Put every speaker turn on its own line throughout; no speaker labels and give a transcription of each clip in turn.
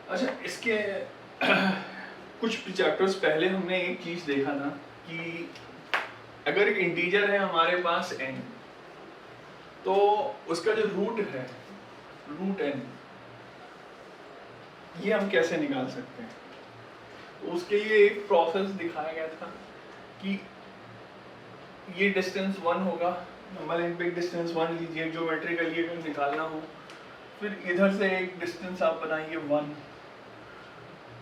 अच्छा, इसके कुछ चैप्टर्स पहले हमने एक चीज देखा था कि अगर एक इंटीजर है हमारे पास n, तो उसका जो रूट है, रूट n, ये हम कैसे निकाल सकते हैं। तो उसके लिए एक प्रोसेस दिखाया गया था कि ये डिस्टेंस 1 होगा, ओलंपिक डिस्टेंस 1 लीजिए ज्योमेट्रिकली अगर निकालना हो, फिर इधर से एक डिस्टेंस आप बनाइए 1,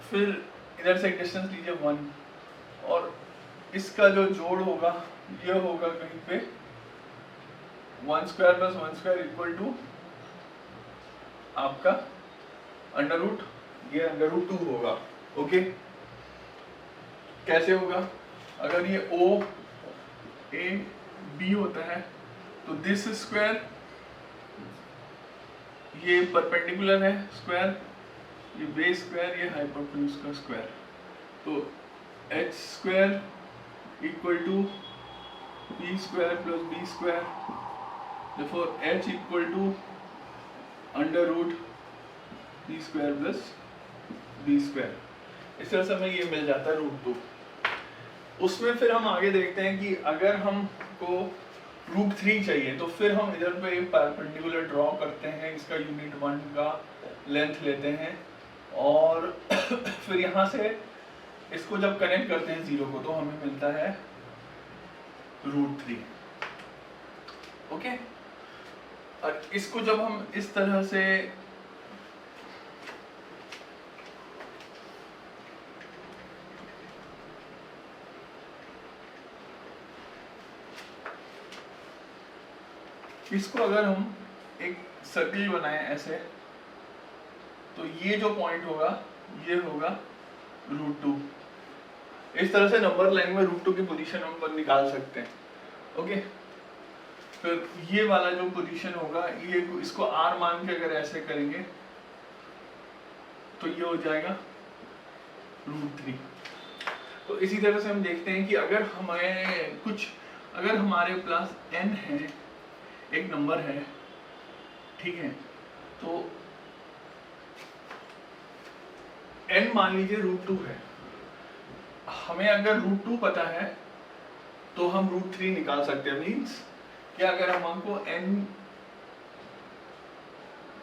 फिर इधर से एक डिस्टेंस लीजिए 1, और इसका जो जोड़ होगा ये होगा कहीं पे 1 square plus 1 square equal to आपका अंडर रूट, ये अंडर रूट 2 होगा। ओके, कैसे होगा? अगर ये ओ ए बी होता है तो दिस स्क्वायर, ये परपेंडिकुलर है स्क्वायर, ये बेस स्क्वायर, ये हाइपोटेन्यूज का स्क्वायर, तो h square equal to b square plus b square, therefore h equal to under root b square plus b square. इस तरह से हमें ये मिल जाता है रूट 2। उसमें फिर हम आगे देखते हैं कि अगर हमको रूट 3 चाहिए तो फिर हम इधर पे एक परपेंडिकुलर ड्रॉ करते हैं, इसका यूनिट 1 का लेंथ लेते हैं, और फिर यहाँ से इसको जब कनेक्ट करते हैं 0 को तो हमें मिलता है रूट 3। ओके, और इसको जब हम इस तरह से इसको अगर हम एक सर्किल बनाएं ऐसे, तो ये जो पॉइंट होगा ये होगा रूट 2। इस तरह से नंबर लाइन में रूट 2 की पोजीशन हम निकाल सकते हैं। ओके, फिर ये वाला जो पोजीशन होगा ये, इसको r मान के अगर ऐसे करेंगे तो ये हो जाएगा रूट 3। तो इसी तरह से हम देखते हैं कि अगर हमें कुछ, अगर हमारे पास n है, एक नंबर है, ठीक है, तो n मान लीजिए रूट 2 है, हमें अगर रूट 2 पता है तो हम रूट 3 निकाल सकते हैं। मीन्स कि अगर हमको n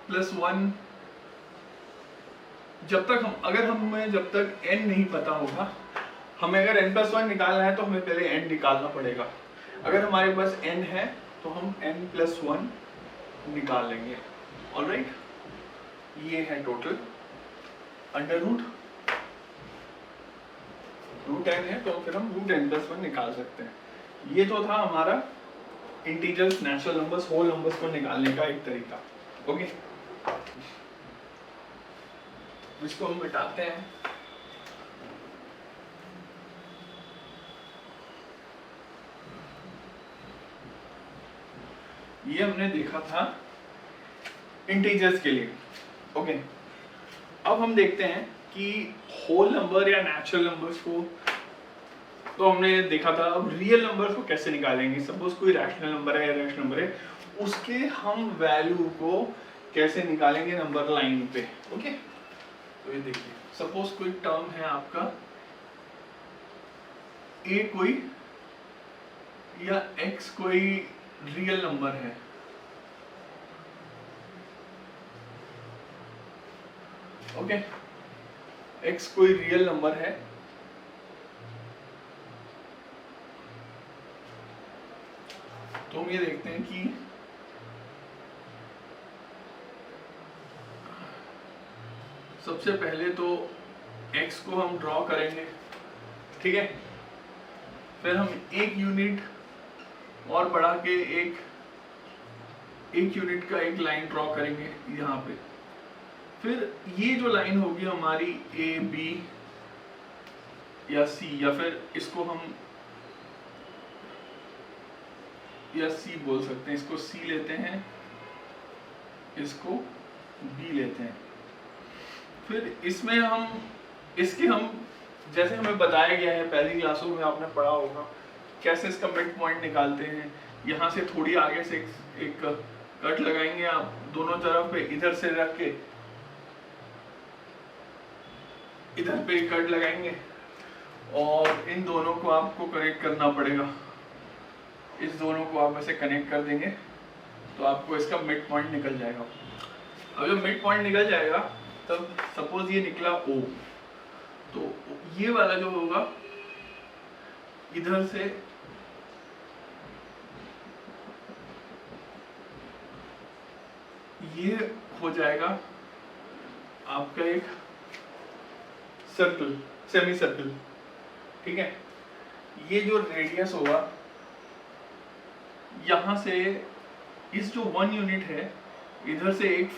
प्लस 1, जब तक n नहीं पता होगा, हमें अगर n प्लस 1 निकालना है तो हमें पहले n निकालना पड़ेगा। अगर हमारे पास n है तो हम n प्लस 1 निकाल लेंगे। ऑलराइट, ये है टोटल अंडर रूट n है, तो फिर हम रूट n प्लस 1 निकाल सकते हैं। ये तो था हमारा integers, natural numbers, whole numbers को निकालने का एक तरीका। ओके, इसको हम मिटाते हैं। ये हमने देखा था इंटीजर्स के लिए। ओके, अब हम देखते हैं कि होल नंबर या नेचुरल नंबर्स को तो हमने देखा था, अब रियल नंबर्स को कैसे निकालेंगे। सपोज कोई रैशनल नंबर है या इरेशनल नंबर है, उसके हम वैल्यू को कैसे निकालेंगे नंबर लाइन पे। ओके, तो ये देखिए, सपोज कोई टर्म है आपका a कोई या x कोई रियल नंबर है, ओके, x कोई रियल नंबर है, तो हम ये देखते हैं कि सबसे पहले तो x को हम ड्रॉ करेंगे, ठीक है, फिर हम एक यूनिट और बढ़ा के एक यूनिट का एक लाइन ड्रॉ करेंगे यहाँ पे। फिर ये जो लाइन होगी हमारी ए बी या सी, या फिर इसको हम या सी बोल सकते हैं, इसको सी लेते हैं, इसको बी लेते हैं। फिर इसमें हम जैसे हमें बताया गया है पहली क्लासों में, आपने पढ़ा होगा कैसे इसका मिड पॉइंट निकालते हैं। यहाँ से थोड़ी आगे से एक कट लगाएंगे आप दोनों तरफ पे, इधर से रख के इधर पे कट लगाएंगे और इन दोनों को आपको कनेक्ट करना पड़ेगा। इस दोनों को आप ऐसे कनेक्ट कर देंगे तो आपको इसका मिड पॉइंट निकल जाएगा। अब जब मिड पॉइंट निकल जाएगा तब सपोज ये निकला O, तो ये वाला जो होगा इधर से ये हो जाएगा आपका एक सर्कल, सेमी सर्कल, ठीक है। ये जो रेडियस होगा यहां से इस जो 1 यूनिट है इधर से एक,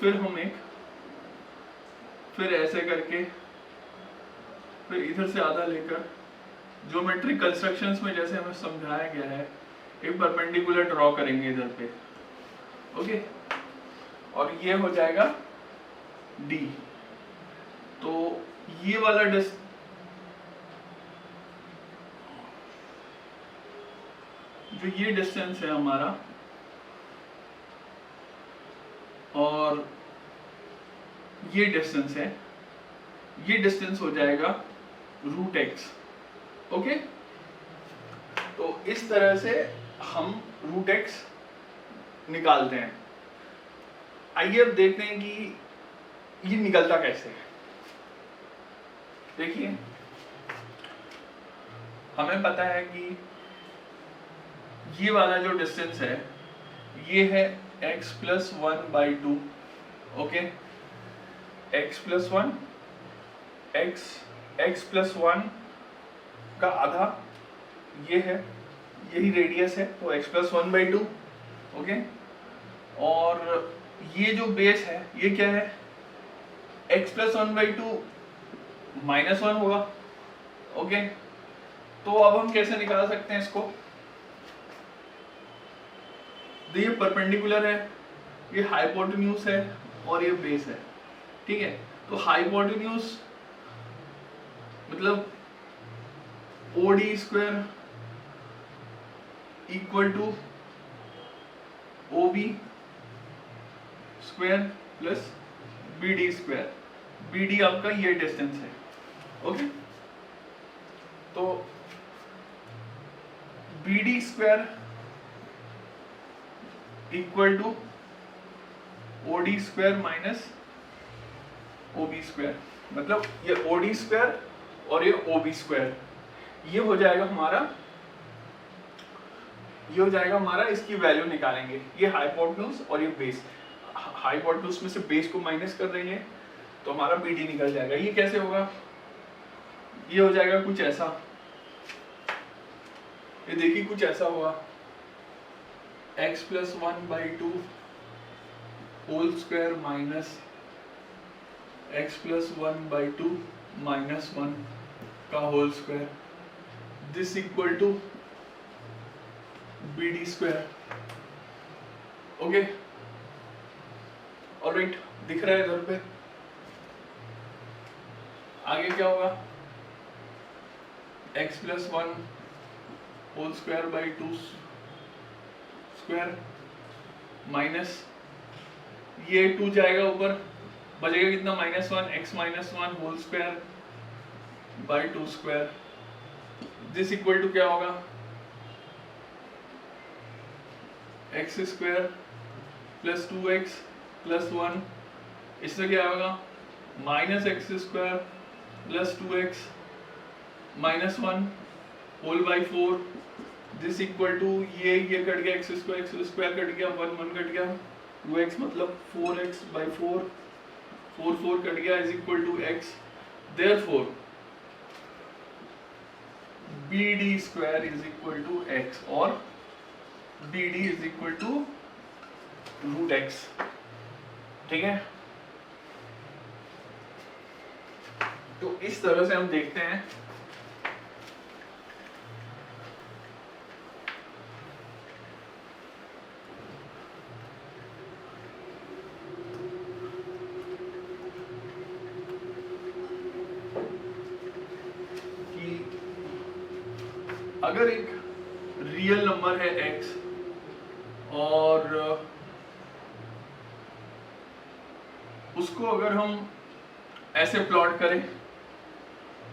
फिर ऐसे करके, फिर इधर से आधा लेकर ज्योमेट्रिक कंस्ट्रक्शंस में जैसे हमें समझाया गया है एक परपेंडिकुलर ड्रॉ करेंगे इधर पे, ओके। और ये हो जाएगा D। तो ये वाला जो ये डिस्टेंस है हमारा और ये डिस्टेंस है, ये डिस्टेंस हो जाएगा √x, ओके। तो इस तरह से हम √x निकालते हैं। आइए अब देखते हैं कि ये निकलता कैसे है। देखिए हमें पता है कि ये वाला जो डिस्टेंस है ये है x+1/2, ओके। x+1, x+1 का आधा ये है, यही रेडियस है, तो x+1/2, ओके। और ये जो बेस है ये क्या है, x+1/2 -1 होगा, ओके। तो अब हम कैसे निकाल सकते हैं इसको, ये परपेंडिकुलर है, ये हाइपोटेन्यूज है और ये बेस है, ठीक है। तो हाइपोटेन्यूज मतलब OD² = OB² plus BD²। BD आपका ये डिस्टेंस है, ओके। तो BD² = OD² माइनस OB², मतलब ये OD² और ये OB², ये हो जाएगा हमारा, इसकी वैल्यू निकालेंगे। ये हाइपोटेन्यूज और ये बेस, हाइपोटेन्यूज में से बेस को माइनस कर देंगे तो हमारा BD निकल जाएगा। ये कैसे होगा, ये हो जाएगा कुछ ऐसा, ये देखिए कुछ ऐसा होगा, x+1/2 whole square minus x+1/2 -1 का whole square, this equal to BD², okay. Alright, दिख रहा है इधर पे। आगे क्या होगा, x+1 whole square by 2 square minus ये 2 जाएगा ऊपर, बचेगा कितना, -1, x-1 whole square by 2 square, this equal to क्या होगा, x² प्लस 2x प्लस 1, इससे क्या होगा, -x² plus 2x minus 1 whole by 4, this equal to ये कट गया, x² कट गया, 1 कट गया, 2x मतलब 4x/4, 4 कट गया, is equal to x। Therefore BD² is equal to x और BD is equal to √x, ठीक है। तो इस तरह से हम देखते हैं कि अगर एक रियल नंबर है x और उसको अगर हम ऐसे प्लॉट करें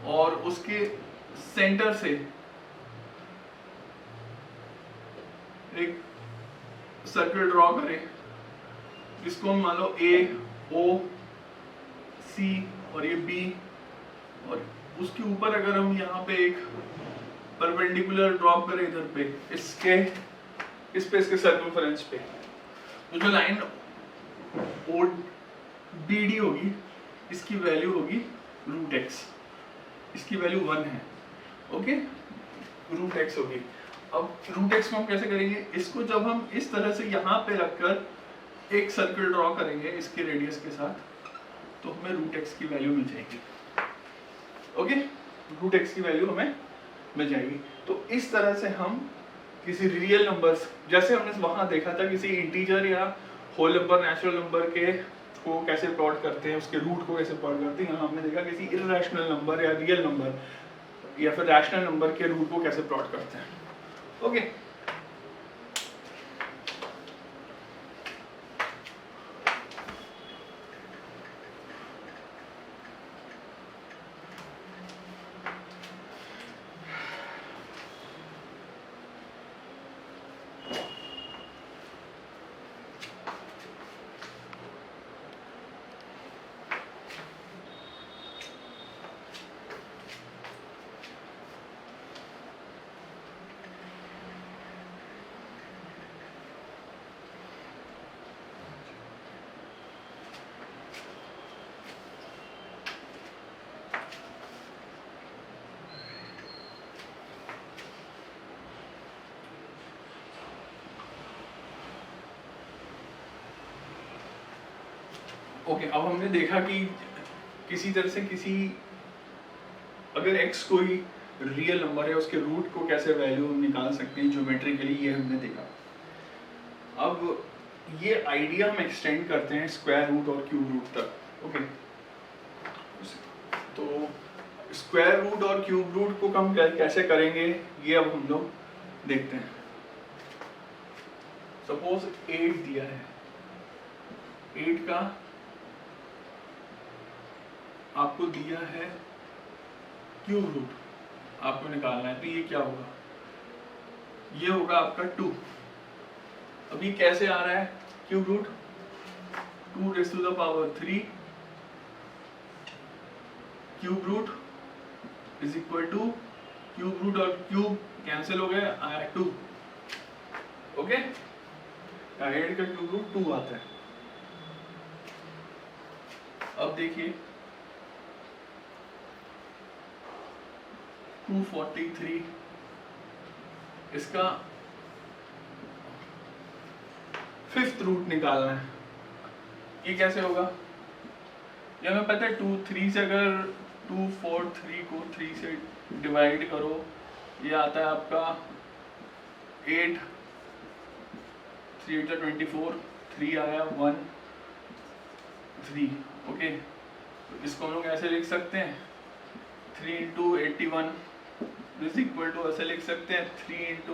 और उसके सेंटर से एक सर्कल ड्रॉ करें, जिसको हम मान लो ए, ओ, सी और ये बी, और उसके ऊपर अगर हम यहाँ पे एक परपेंडिकुलर ड्रॉप करें इधर पे इसके इसके सर्कमफेरेंस पे, तो जो लाइन ओ बी डी होगी इसकी वैल्यू होगी रूट एक्स, इसकी वैल्यू 1 है, ओके, रूट एक्स होगी। अब रूट एक्स को हम कैसे करेंगे, इसको जब हम इस तरह से यहाँ पे रखकर एक सर्कल ड्रॉ करेंगे इसके रेडियस के साथ, तो हमें रूट एक्स की वैल्यू मिल जाएगी, ओके, रूट एक्स की वैल्यू हमें मिल जाएगी। तो इस तरह से हम किसी रियल नंबर्स, जैसे हमने वहां देखा था किसी इंटीजर या होल नंबर, नेचुरल नंबर के को कैसे प्लॉट करते हैं, उसके रूट को कैसे प्लॉट करते हैं, यहाँ हमने देखा किसी इररेशनल नंबर या रियल नंबर या फिर रैशनल नंबर के रूट को कैसे प्लॉट करते हैं, ओके। ओके, अब हमने देखा कि किसी तरह से किसी अगर x कोई रियल नंबर है उसके रूट को कैसे वैल्यू निकाल सकते हैं ज्योमेट्रिकली, ये हमने देखा। अब ये आइडिया हम एक्सटेंड करते हैं स्क्वायर रूट और क्यूब रूट तक, ओके। तो स्क्वायर रूट और क्यूब रूट को हम कैसे करेंगे ये अब हम लोग देखते हैं। सपोज 8 दिया है, 8 का आपको दिया है क्यूब रूट, आपको निकालना है, तो ये क्या होगा, ये होगा आपका 2। अभी कैसे आ रहा है cube root, 2 raise to the power 3 cube root is equal to cube root और क्यूब कैंसिल हो गए, आया 2, ओके। 8 का क्यूब रूट 2 आता है। अब देखिए 243, इसका 5th रूट निकालना है, ये कैसे होगा, ये हमें पता है 2 3 से अगर 2 4 3 को 3 से डिवाइड करो, ये आता है आपका 8, 3 8 24, 3 आया 1 3, ओके। तो इसको हम लोग ऐसे लिख सकते हैं 3 इंटू 81 इज इक्वल टू, ऐसे लिख सकते हैं 3 into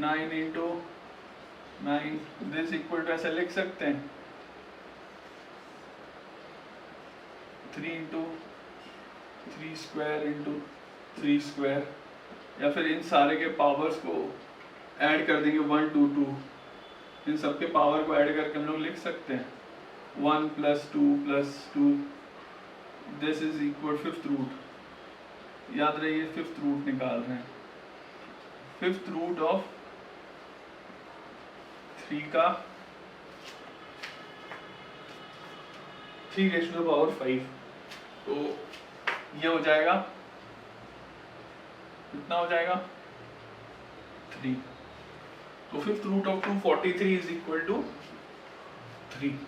9 into 9 this equal to, ऐसे लिख सकते हैं 3 इंटू 3 स्क्वायर इंटू 3 स्क्वायर, या फिर इन सारे के पावर्स को ऐड कर देंगे 1 2 2, इन सब के पावर को ऐड करके हम लोग लिख सकते हैं 1 + 2 + 2 this is equal 5th root. याद रहिए 5th रूट निकाल रहे हैं, 5th रूट ऑफ 3 का 3 रेज़ टू द पावर 5, तो ये हो जाएगा, कितना हो जाएगा 3। तो 5th root of 243 is equal to 3।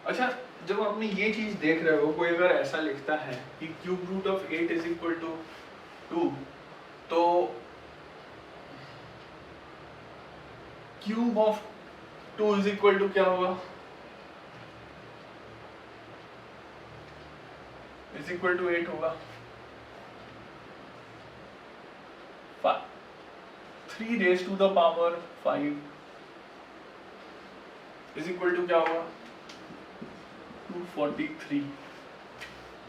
अच्छा, जब आपने ये चीज देख रहे हो, कोई अगर ऐसा लिखता है कि cube root of 8 is equal to 2, तो cube of 2 is equal to क्या होगा, इज इक्वल टू 8 होगा। 3 raise to the power 5 is equal to क्या होगा 243।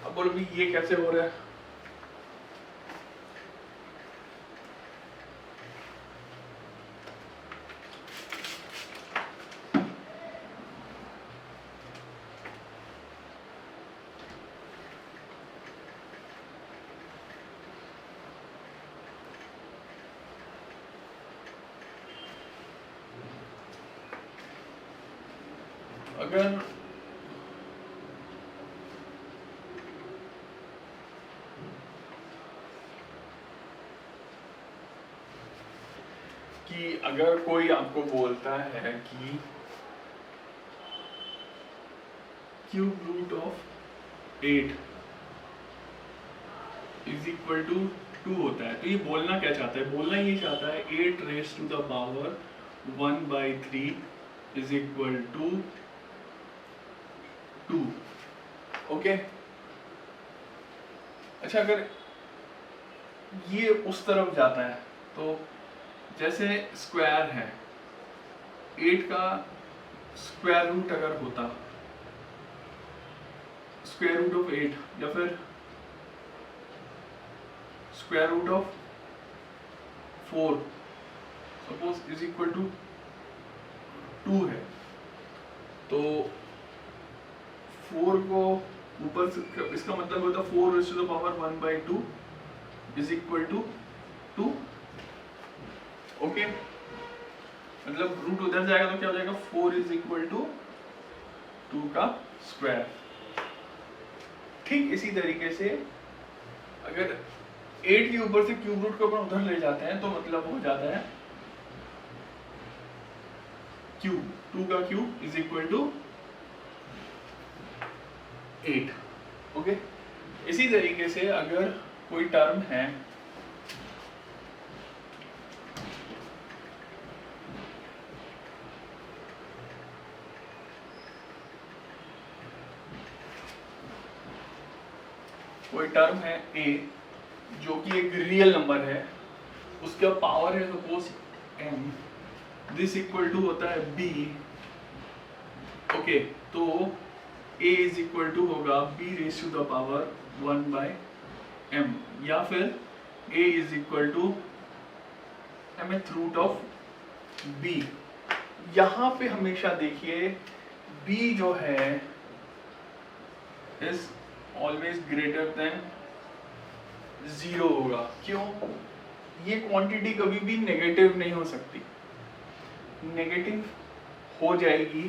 अब बोलो भी ये कैसे हो रहा है? अगर अगर कोई आपको बोलता है कि cube root of 8 is equal to 2 होता है, तो ये बोलना क्या चाहता है? बोलना ये चाहता है 8 raise to the power 1/3 is equal to 2। Okay, अच्छा अगर ये उस तरफ जाता है तो जैसे स्क्वायर है, 8 का स्क्वायर रूट अगर होता, स्क्वायर रूट ऑफ 8 या फिर square root of 4 suppose is equal to 2 है, तो 4 को ऊपर से, इसका मतलब होता है 4 raise to the power 1/2 is equal to 2। Okay, मतलब रूट उधर जाएगा तो क्या हो जाएगा? 4 इज इक्वल टू 2 का स्क्वायर। ठीक इसी तरीके से अगर 8 के ऊपर से क्यूब रूट को अपन उधर ले जाते हैं तो मतलब हो जाता है क्यूब, 2 का cube is equal to 8। Okay, इसी तरीके से अगर कोई टर्म है a जो कि एक रियल नंबर है, उसका पावर है suppose m, this equal to होता है b। ओके, तो a इज इक्वल टू होगा b raise to the power 1/m, या फिर a is equal to mth root of b। यहाँ पे हमेशा देखिए b जो है इज ऑलवेज ग्रेटर देन 0 होगा। क्यों? ये क्वांटिटी कभी भी नेगेटिव नहीं हो सकती, नेगेटिव हो जाएगी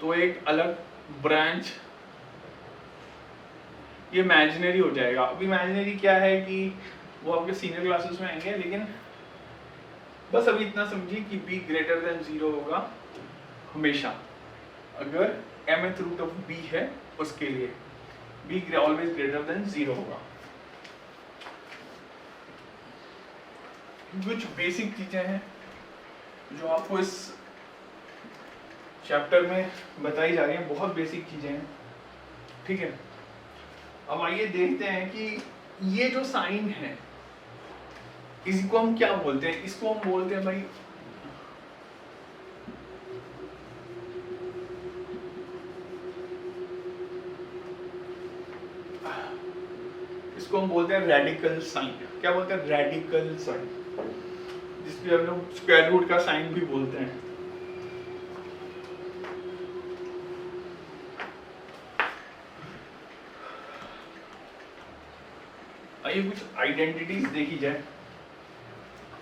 तो एक अलग ब्रांच, ये इमेजिनरी हो जाएगा। अब इमेजिनरी क्या है कि वो आपके सीनियर क्लासेस में आएंगे, लेकिन बस अभी इतना समझिए कि b ग्रेटर देन 0 होगा हमेशा, अगर mth रूट ऑफ b है उसके लिए b ऑलवेज ग्रेटर देन 0 होगा। कुछ बेसिक चीजें हैं जो आपको इस चैप्टर में बताई जा रही हैं, बहुत बेसिक चीजें हैं, ठीक है। अब आइए देखते हैं कि ये जो साइन है इसको हम क्या बोलते हैं? इसको हम बोलते हैं भाई इसको हम बोलते हैं रेडिकल साइन। क्या बोलते हैं? रेडिकल साइन, जिसपे हम लोग स्क्वायर रूट का साइन भी बोलते हैं। आइए कुछ आइडेंटिटीज देखी जाए।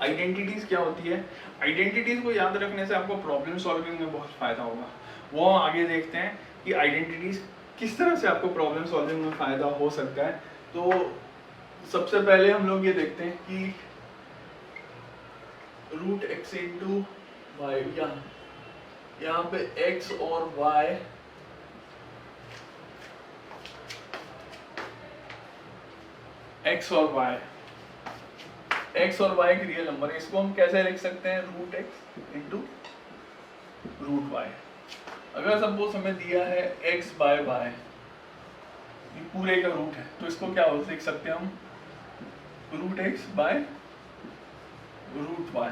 आइडेंटिटीज क्या होती है? आइडेंटिटीज को याद रखने से आपको प्रॉब्लम सॉल्विंग में बहुत फायदा होगा। वो हम आगे देखते हैं कि आइडेंटिटीज किस तरह से आपको प्रॉब्लम सॉल्विंग में फायदा हो सकता है। तो सबसे पहले हम लोग ये देखते हैं कि रूट एक्स इंटू वाई, यहाँ पे x और y x और y एक रियल नंबर है। इसको हम कैसे लिख सकते हैं? Root x into root y. अगर सपोज हमें दिया है x बाय y, ये पूरे का रूट है, तो इसको क्या लिख सकते हैं हम? Root x by root y.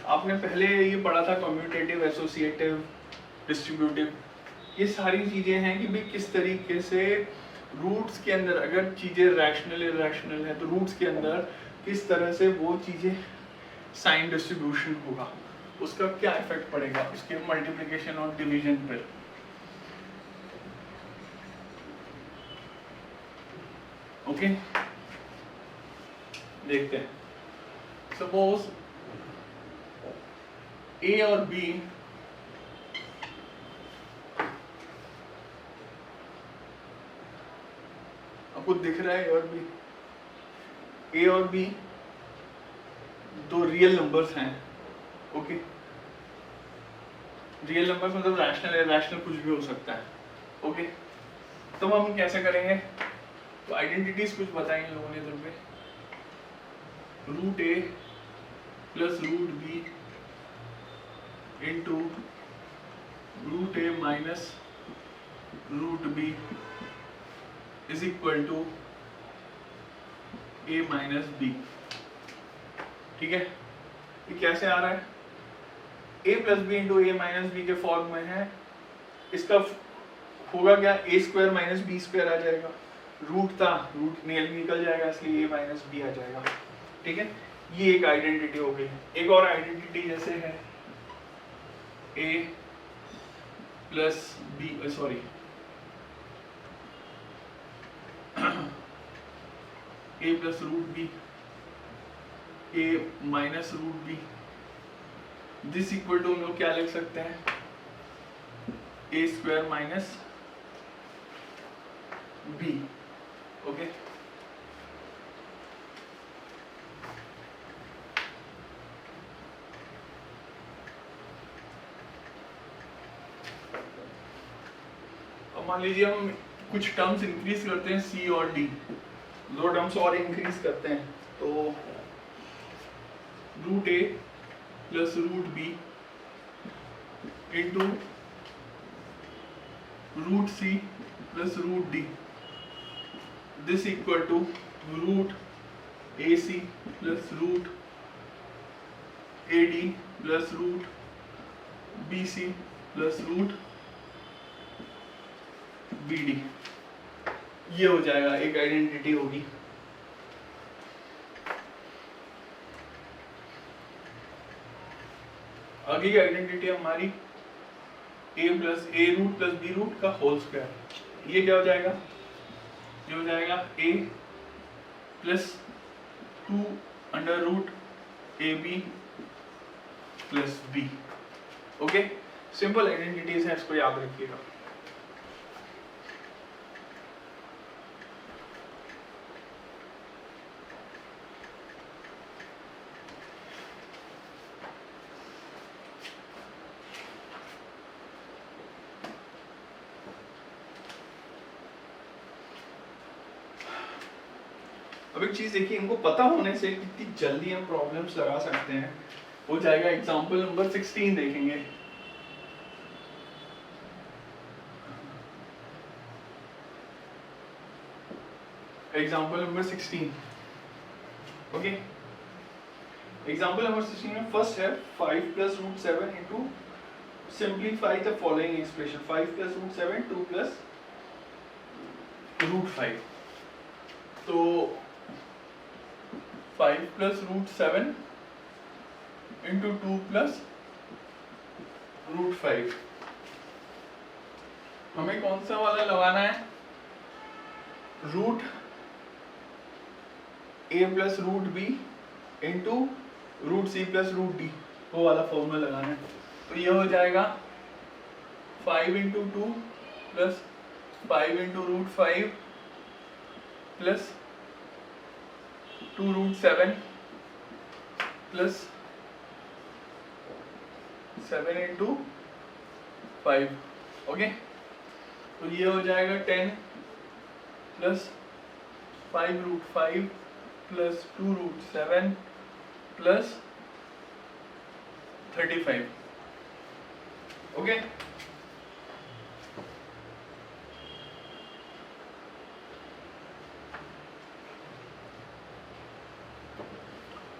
आपने पहले ये पढ़ा था कम्यूटेटिव, एसोसिएटिव, डिस्ट्रीब्यूटिव, ये सारी चीजें हैं कि भाई किस तरीके से रूट्स के अंदर अगर चीज़ें रैशनल इरेशनल है तो रूट्स के अंदर किस तरह से वो चीज़ें साइन डिस्ट्रीब्यूशन होगा, उसका क्या इफेक्ट पड़ेगा उसके मल्टीप्लिकेशन और डिवीजन पर। ओके देखते हैं। सपोज ए और बी आपको दिख रहा है, और बी ए और बी दो रियल नंबर्स हैं। ओके रियल नंबर्स मतलब रैशनल इरेशनल कुछ भी हो सकता है। ओके तो हम कैसे करेंगे, तो आइडेंटिटीज कुछ बताएंगे लोगों ने इधर पे, root A plus root B into root a minus root b is equal to a minus b. ठीक है, ये कैसे आ रहा है, a plus b into a minus b के फॉर्म में है। इसका होगा क्या, a square minus b square आ जाएगा, रूट था रूट निकल जाएगा इसलिए a माइनस बी आ जाएगा। ठीक है, ये एक आइडेंटिटी हो गई। एक और आइडेंटिटी जैसे है a plus b sorry a plus root b a minus root b, this equal to हम लोग क्या लिख सकते हैं, a square minus b. Okay अब मान लीजिए हम कुछ टर्म्स इंक्रीज करते हैं, सी और डी, दो टर्म्स और इंक्रीज करते हैं, तो root A plus root B into root C plus root d, this equal to root a c plus root a d plus root b c plus root b d. ये हो जाएगा, एक identity होगी। आगे की आइडेंटिटी हमारी a plus a root plus b root का whole square. ये क्या हो जाएगा, ये हो जाएगा a plus 2 under root a b plus b. Okay simple identities है, इसको याद रखिएगा। अब एक चीज देखिए, इनको पता होने से कितनी जल्दी हम प्रॉब्लम्स लगा सकते हैं। हो जाएगा एग्जांपल नंबर 16 देखेंगे। Example number 16। Okay example number 16 में फर्स्ट है 5 plus root 7 into simplify the following expression, 5 plus root 7 2 plus root 5। तो 5 plus root 7 into 2 plus root 5, हमें कौन सा वाला लगाना है, रूट ए plus root B into root सी प्लस रूट डी, वो वाला फॉर्मूला लगाना है। तो ये हो जाएगा 5 into 2 plus 5 into root 5 plus 2 root 7 plus 7 into 5। Okay तो ये हो जाएगा 10 plus 5 root 5 plus 2 root 7 plus 35। Okay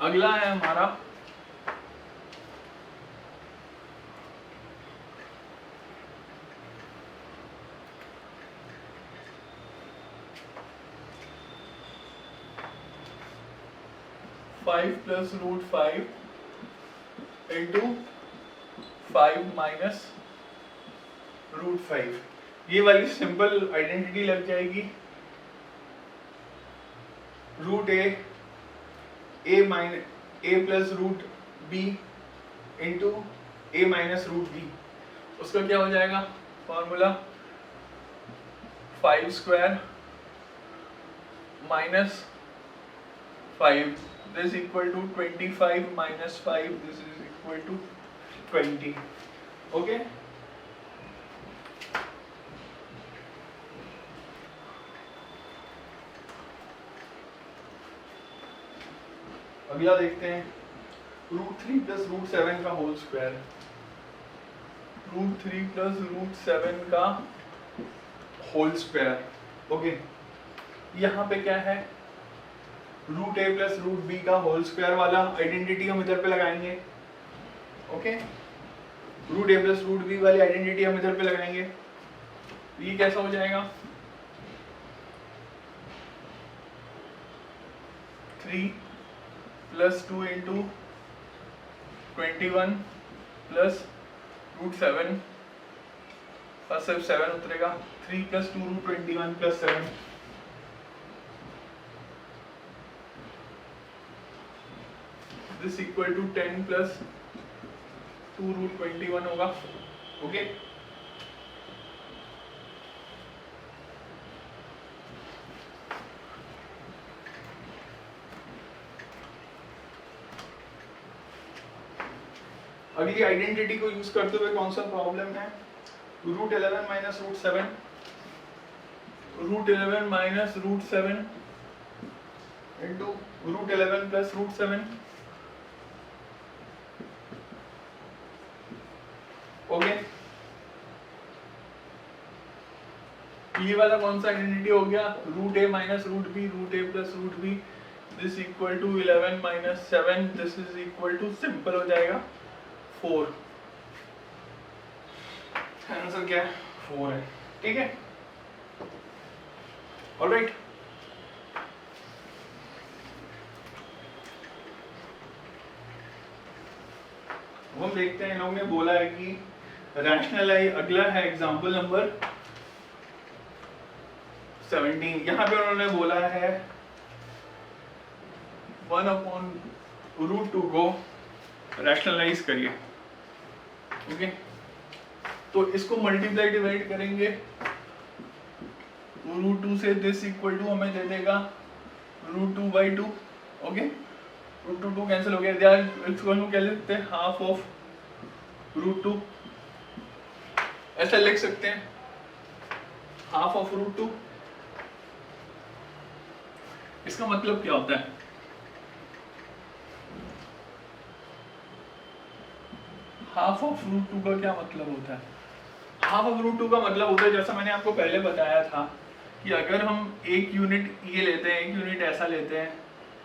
अगला है हमारा 5 plus root 5 into 5 minus root 5। ये वाली सिंपल आइडेंटिटी लग जाएगी। Root A plus root B into a minus root b, उसका क्या हो जाएगा formula 5 square minus 5 this equal to 25 minus 5 this is equal to 20। Okay, अगला देखते हैं रूट 3 प्लस रूट 7 का whole square. Root 3 plus root 7 का होल स्क्वायर। ओके, यहाँ पे क्या है रूट ए प्लस रूट बी का होल स्क्वायर वाला आइडेंटिटी हम इधर पे लगाएंगे। ओके, रूट ए प्लस रूट बी वाली आइडेंटिटी हम इधर पे लगाएंगे। ये कैसा हो जाएगा 3 प्लस 2 इंटू 21 प्लस रूट 7 और सिर्फ 7 उतरेगा। 3 plus 2 root 21 plus 7 this equal to 10 plus 2 root 21 होगा। ओके, अगली आइडेंटिटी को यूज करते हुए कौन सा प्रॉब्लम है root 11 minus root 7 root 11 minus root 7 into root 11 plus root 7। Okay, ये वाला कौन सा आइडेंटिटी हो गया root a minus root b root A plus root b this equal to 11 minus 7 this is equal to simple हो जाएगा 4। Answer क्या है 4 है। ठीक है, ऑलराइट। हम देखते हैं, लोग ने बोला है कि रैशनलाइज, अगला है एग्जांपल नंबर 17। यहाँ पे उन्होंने बोला है 1/√2 को रैशनलाइज करिए। ओके, तो इसको मल्टीप्लाई डिवाइड करेंगे √2 से, दिस इक्वल टू हमें दे देगा √2/2। ओके, √2 कैंसिल हो गया, इसको हम क्या लिखते हैं हाफ ऑफ √2, ऐसा लिख सकते हैं हाफ ऑफ √2। इसका मतलब क्या होता है हाफ ऑफ √2 का क्या मतलब होता है? हाफ ऑफ √2 का मतलब होता है, जैसा मैंने आपको पहले बताया था कि अगर हम एक यूनिट ये लेते हैं, एक यूनिट ऐसा लेते हैं,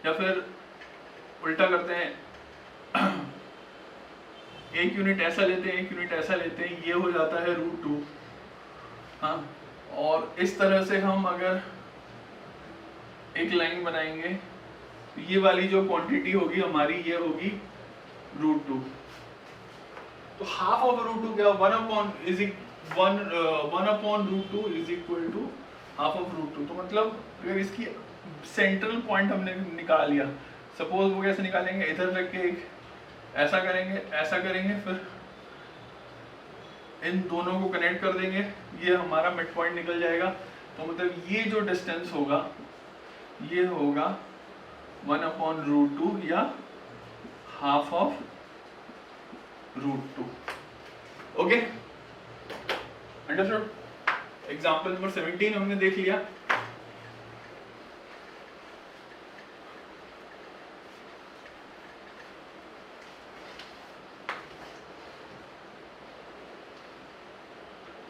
या फिर उल्टा करते हैं एक यूनिट ऐसा लेते हैं, एक यूनिट ऐसा लेते हैं, ये हो जाता है √2। हाँ, और इस तरह से हम अगर एक लाइन बनाएंगे तो ये वाली जो क्वांटिटी होगी हमारी, ये होगी √2। तो हाफ ऑफ √2 क्या, 1/√2 is equal to half of √2। तो मतलब अगर इसकी सेंट्रल पॉइंट हमने निकाल लिया, सपोज वो कैसे निकालेंगे, इधर रख के एक ऐसा करेंगे, ऐसा करेंगे, फिर इन दोनों को कनेक्ट कर देंगे, ये हमारा मिड पॉइंट निकल जाएगा। तो मतलब ये जो डिस्टेंस होगा ये होगा 1/√2 या half of √2। Okay, understood. Example number 17 हमने देख लिया।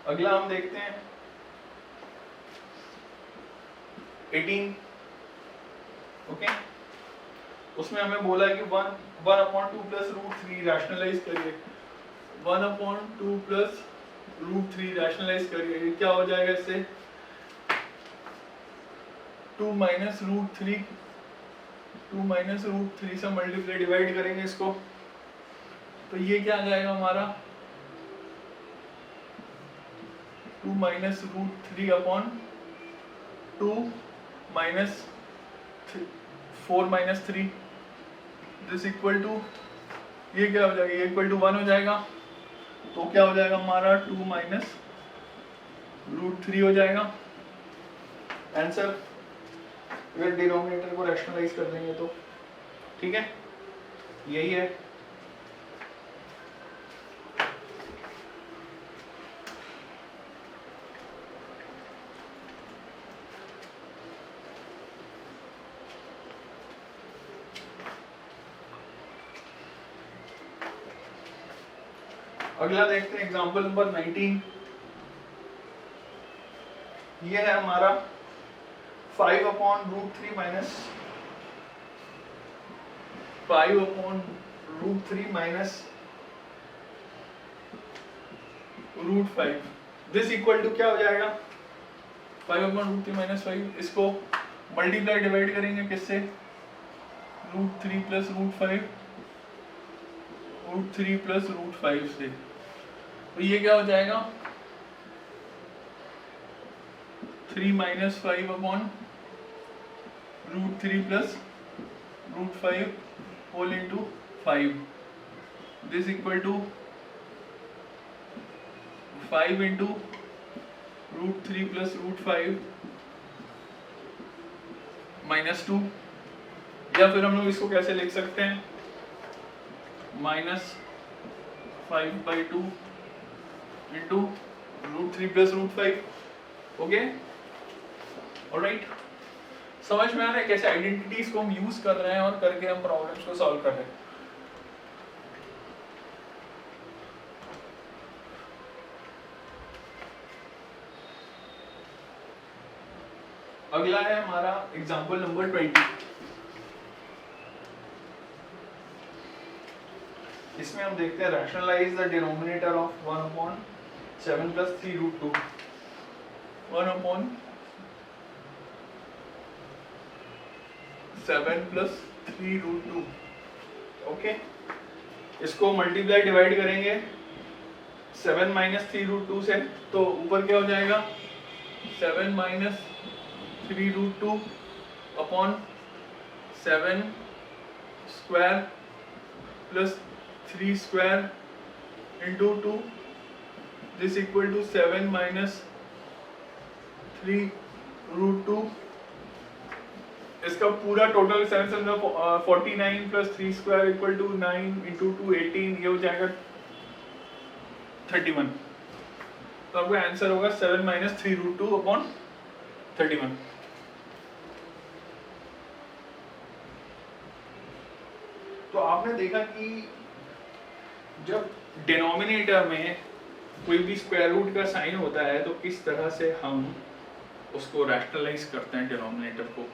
अगला हम देखते हैं 18। ओके, उसमें हमें बोला है कि 1/2 प्लस √3 रैशनलाइज करिए। 1/2 प्लस √3 रैशनलाइज करिए, ये क्या हो जाएगा इससे 2 माइनस √3 2 माइनस रूट 3 से मल्टीप्लाई डिवाइड करेंगे इसको, तो ये क्या आ जाएगा हमारा 2 minus root 3 upon 2 minus 4 minus 3 this equal to, ये क्या हो जाएगा, ये इक्वल टू 1 हो जाएगा। तो क्या हो जाएगा हमारा 2 माइनस रूट 3 हो जाएगा आंसर। अगर डिनोमिनेटर को रैशनलाइज कर देंगे तो ठीक है, यही है। अगला देखते हैं एग्जांपल नंबर 19। ये है हमारा 5 upon root 3 minus 5 upon root 3 minus root 5 this equal to क्या हो जाएगा 5 अपॉन रूट 3 माइनस 5, इसको मल्टीप्लाई डिवाइड करेंगे किससे, root 3 plus root 5, root 3 plus root 5 से। तो ये क्या हो जाएगा 3 minus 5 upon root 3 plus root 5 whole into 5 this equal to 5 into root 3 plus root 5 minus 2, या फिर हम लोग इसको कैसे लिख सकते हैं minus 5/2 into root 3 plus root 5। Okay, alright, समझ में आ रहा है कैसे आइडेंटिटीज को हम यूज कर रहे हैं और करके हम प्रॉब्लम्स को सॉल्व कर रहे हैं। अगला है हमारा एग्जांपल नंबर 20। इसमें हम देखते हैं rationalise the denominator of 1 upon 7 plus 3 root 2, 1 upon 7 plus 3 root 2। Okay, इसको मल्टीप्लाई डिवाइड करेंगे 7 माइनस 3 रूट 2 से, तो ऊपर क्या हो जाएगा 7 minus 3 root 2 upon 7 square plus 3 square into 2 this equal to 7 minus 3 root 2। इसका पूरा total 49 plus 3 square equal to 9 into 2 18, ये हो जाएगा 31। तो आपका आंसर होगा 7 माइनस 3 रूट 2 अपॉन 31। तो आपने देखा कि जब डिनोमिनेटर में कोई भी स्क्वायर रूट का साइन होता है तो किस तरह से हम उसको रैशनलाइज करते हैं डिनोमिनेटर को,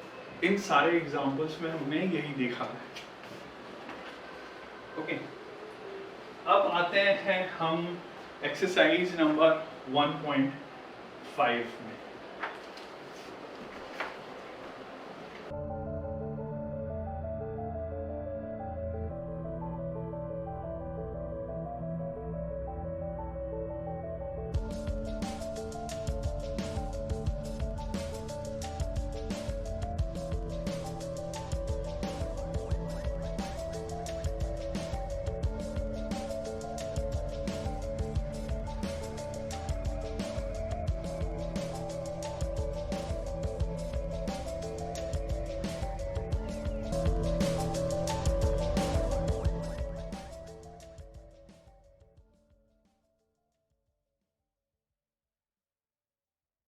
इन सारे एग्जांपल्स में हमने यही देखा है। ओके, अब आते हैं हम एक्सरसाइज नंबर 1.5 में।